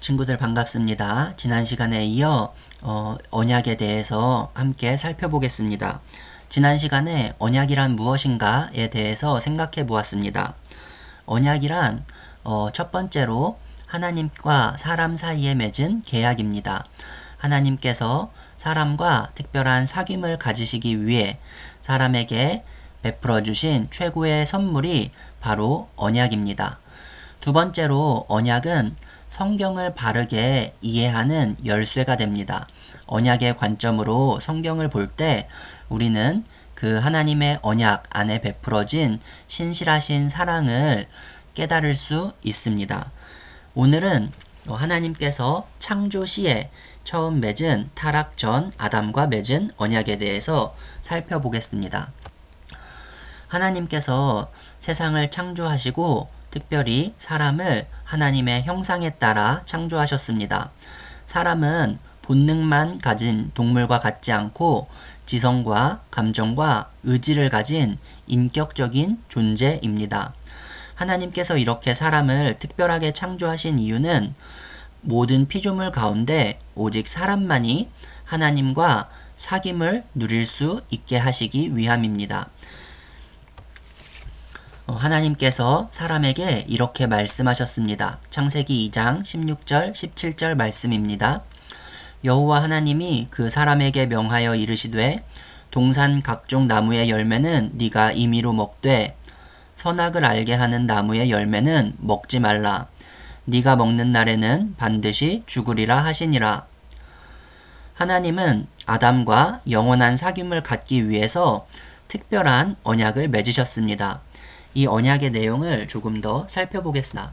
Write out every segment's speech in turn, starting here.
친구들 반갑습니다. 지난 시간에 이어 언약에 대해서 함께 살펴보겠습니다. 지난 시간에 언약이란 무엇인가에 대해서 생각해 보았습니다. 언약이란 첫 번째로 하나님과 사람 사이에 맺은 계약입니다. 하나님께서 사람과 특별한 사귐을 가지시기 위해 사람에게 베풀어 주신 최고의 선물이 바로 언약입니다. 두 번째로 언약은 성경을 바르게 이해하는 열쇠가 됩니다. 언약의 관점으로 성경을 볼 때 우리는 그 하나님의 언약 안에 베풀어진 신실하신 사랑을 깨달을 수 있습니다. 오늘은 하나님께서 창조 시에 처음 맺은 타락 전 아담과 맺은 언약에 대해서 살펴보겠습니다. 하나님께서 세상을 창조하시고 특별히 사람을 하나님의 형상에 따라 창조하셨습니다. 사람은 본능만 가진 동물과 같지 않고 지성과 감정과 의지를 가진 인격적인 존재입니다. 하나님께서 이렇게 사람을 특별하게 창조하신 이유는 모든 피조물 가운데 오직 사람만이 하나님과 사귐을 누릴 수 있게 하시기 위함입니다. 하나님께서 사람에게 이렇게 말씀하셨습니다. 창세기 2장 16절 17절 말씀입니다. 여호와 하나님이 그 사람에게 명하여 이르시되 동산 각종 나무의 열매는 네가 임의로 먹되 선악을 알게 하는 나무의 열매는 먹지 말라. 네가 먹는 날에는 반드시 죽으리라 하시니라. 하나님은 아담과 영원한 사귐을 갖기 위해서 특별한 언약을 맺으셨습니다. 이 언약의 내용을 조금 더 살펴보겠습니다.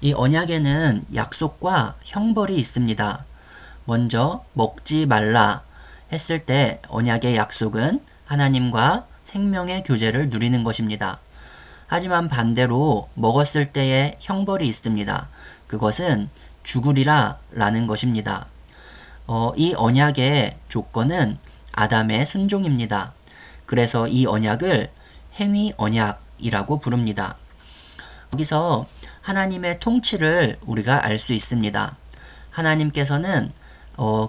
이 언약에는 약속과 형벌이 있습니다. 먼저 먹지 말라 했을 때 언약의 약속은 하나님과 생명의 교제를 누리는 것입니다. 하지만 반대로 먹었을 때의 형벌이 있습니다. 그것은 죽으리라 라는 것입니다. 이 언약의 조건은 아담의 순종입니다. 그래서 이 언약을 행위 언약이라고 부릅니다. 여기서 하나님의 통치를 우리가 알 수 있습니다. 하나님께서는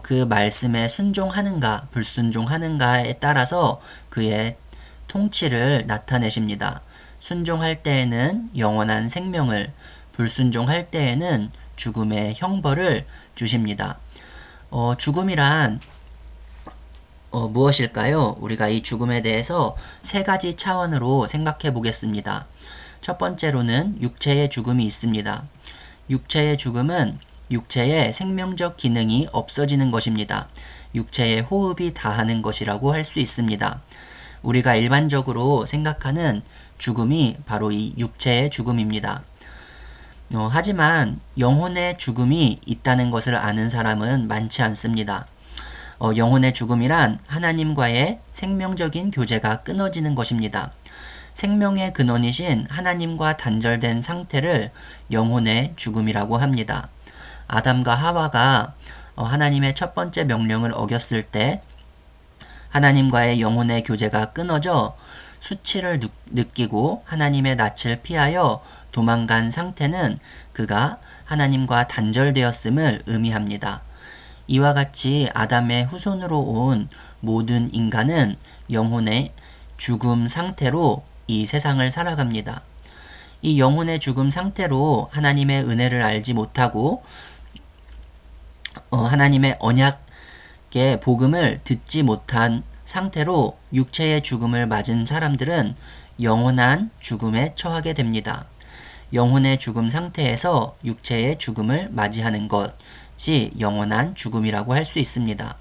그 말씀에 순종하는가 불순종하는가에 따라서 그의 통치를 나타내십니다. 순종할 때에는 영원한 생명을, 불순종할 때에는 죽음의 형벌을 주십니다. 죽음이란 무엇일까요? 우리가 이 죽음에 대해서 세 가지 차원으로 생각해 보겠습니다. 첫 번째로는 육체의 죽음이 있습니다. 육체의 죽음은 육체의 생명적 기능이 없어지는 것입니다. 육체의 호흡이 다하는 것이라고 할 수 있습니다. 우리가 일반적으로 생각하는 죽음이 바로 이 육체의 죽음입니다. 하지만 영혼의 죽음이 있다는 것을 아는 사람은 많지 않습니다. 영혼의 죽음이란 하나님과의 생명적인 교제가 끊어지는 것입니다. 생명의 근원이신 하나님과 단절된 상태를 영혼의 죽음이라고 합니다. 아담과 하와가 하나님의 첫 번째 명령을 어겼을 때 하나님과의 영혼의 교제가 끊어져 수치를 느끼고 하나님의 낯을 피하여 도망간 상태는 그가 하나님과 단절되었음을 의미합니다. 이와 같이 아담의 후손으로 온 모든 인간은 영혼의 죽음 상태로 이 세상을 살아갑니다. 이 영혼의 죽음 상태로 하나님의 은혜를 알지 못하고 하나님의 언약의 복음을 듣지 못한 상태로 육체의 죽음을 맞은 사람들은 영원한 죽음에 처하게 됩니다. 영혼의 죽음 상태에서 육체의 죽음을 맞이하는 것이 영원한 죽음이라고 할 수 있습니다.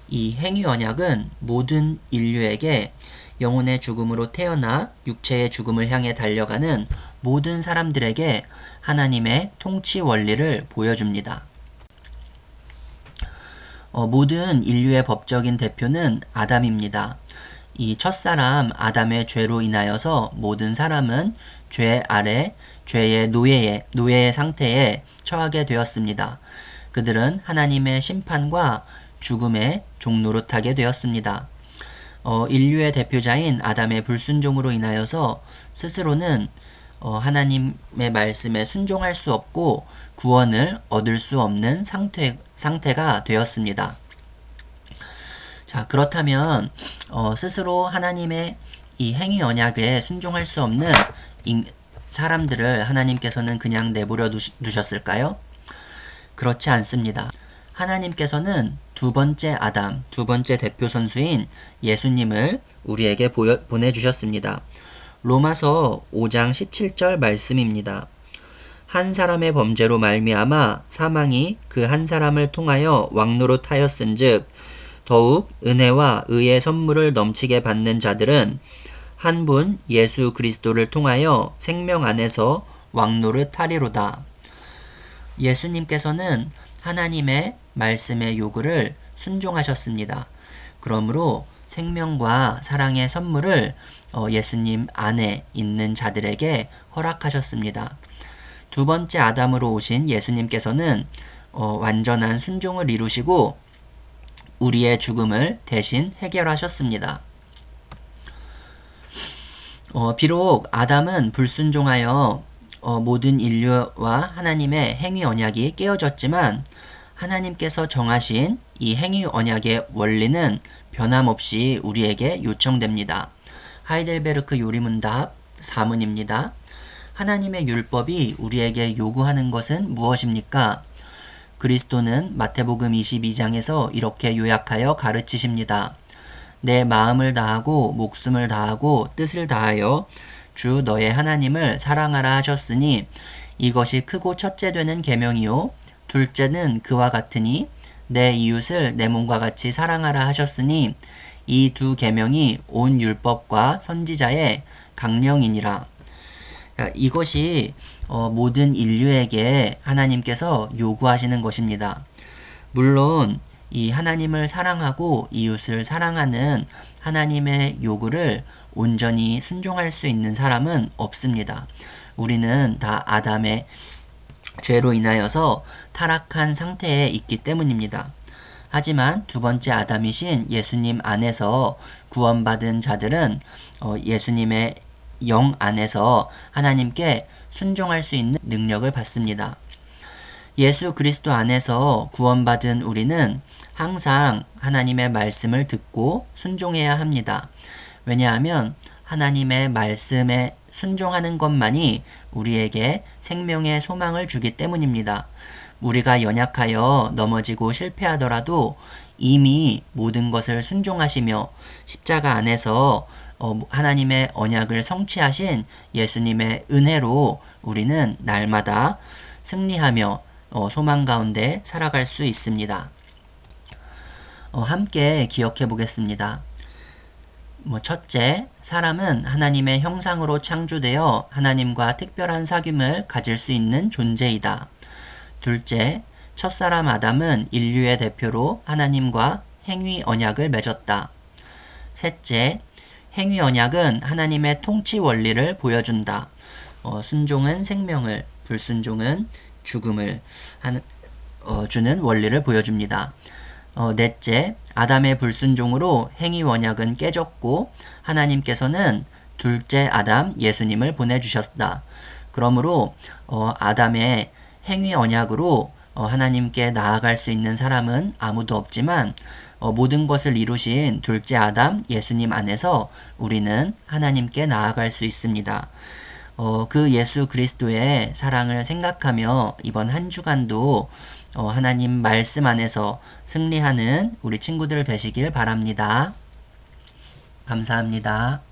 이 행위 언약은 모든 인류에게 영혼의 죽음으로 태어나 육체의 죽음을 향해 달려가는 모든 사람들에게 하나님의 통치 원리를 보여줍니다. 모든 인류의 법적인 대표는 아담입니다. 이 첫사람 아담의 죄로 인하여서 모든 사람은 죄 아래 죄의 노예의 상태에 처하게 되었습니다. 그들은 하나님의 심판과 죽음의 종노릇하게 되었습니다. 인류의 대표자인 아담의 불순종으로 인하여서 스스로는 하나님의 말씀에 순종할 수 없고 구원을 얻을 수 없는 상태가 되었습니다. 자, 그렇다면 스스로 하나님의 이 행위 언약에 순종할 수 없는 사람들을 하나님께서는 그냥 내버려 두셨을까요? 그렇지 않습니다. 하나님께서는 두 번째 아담, 두 번째 대표 선수인 예수님을 우리에게 보내주셨습니다. 로마서 5장 17절 말씀입니다. 한 사람의 범죄로 말미암아 사망이 그 한 사람을 통하여 왕노릇하였은즉 더욱 은혜와 의의 선물을 넘치게 받는 자들은 한 분 예수 그리스도를 통하여 생명 안에서 왕노릇하리로다. 예수님께서는 하나님의 말씀의 요구를 순종하셨습니다. 그러므로 생명과 사랑의 선물을 예수님 안에 있는 자들에게 허락하셨습니다. 두 번째 아담으로 오신 예수님께서는 완전한 순종을 이루시고 우리의 죽음을 대신 해결하셨습니다. 비록 아담은 불순종하여 모든 인류와 하나님의 행위 언약이 깨어졌지만 하나님께서 정하신 이 행위 언약의 원리는 변함없이 우리에게 요청됩니다. 하이델베르크 요리문답 4문입니다. 하나님의 율법이 우리에게 요구하는 것은 무엇입니까? 그리스도는 마태복음 22장에서 이렇게 요약하여 가르치십니다. 내 마음을 다하고 목숨을 다하고 뜻을 다하여 주 너의 하나님을 사랑하라 하셨으니 이것이 크고 첫째 되는 계명이요 둘째는 그와 같으니 내 이웃을 내 몸과 같이 사랑하라 하셨으니 이 두 계명이 온 율법과 선지자의 강령이니라. 이것이 모든 인류에게 하나님께서 요구하시는 것입니다. 물론 이 하나님을 사랑하고 이웃을 사랑하는 하나님의 요구를 온전히 순종할 수 있는 사람은 없습니다. 우리는 다 아담의 죄로 인하여서 타락한 상태에 있기 때문입니다. 하지만 두 번째 아담이신 예수님 안에서 구원받은 자들은 예수님의 영 안에서 하나님께 순종할 수 있는 능력을 받습니다. 예수 그리스도 안에서 구원받은 우리는 항상 하나님의 말씀을 듣고 순종해야 합니다. 왜냐하면 하나님의 말씀에 순종하는 것만이 우리에게 생명의 소망을 주기 때문입니다. 우리가 연약하여 넘어지고 실패하더라도 이미 모든 것을 순종하시며 십자가 안에서 하나님의 언약을 성취하신 예수님의 은혜로 우리는 날마다 승리하며 소망 가운데 살아갈 수 있습니다. 함께 기억해 보겠습니다. 첫째, 사람은 하나님의 형상으로 창조되어 하나님과 특별한 사귐을 가질 수 있는 존재이다. 둘째, 첫사람 아담은 인류의 대표로 하나님과 행위 언약을 맺었다. 셋째, 행위 언약은 하나님의 통치 원리를 보여준다. 순종은 생명을, 불순종은 죽음을 주는 원리를 보여줍니다. 넷째, 아담의 불순종으로 행위 언약은 깨졌고 하나님께서는 둘째 아담 예수님을 보내주셨다. 그러므로 아담의 행위 언약으로 하나님께 나아갈 수 있는 사람은 아무도 없지만 모든 것을 이루신 둘째 아담 예수님 안에서 우리는 하나님께 나아갈 수 있습니다. 그 예수 그리스도의 사랑을 생각하며 이번 한 주간도 하나님 말씀 안에서 승리하는 우리 친구들 되시길 바랍니다. 감사합니다.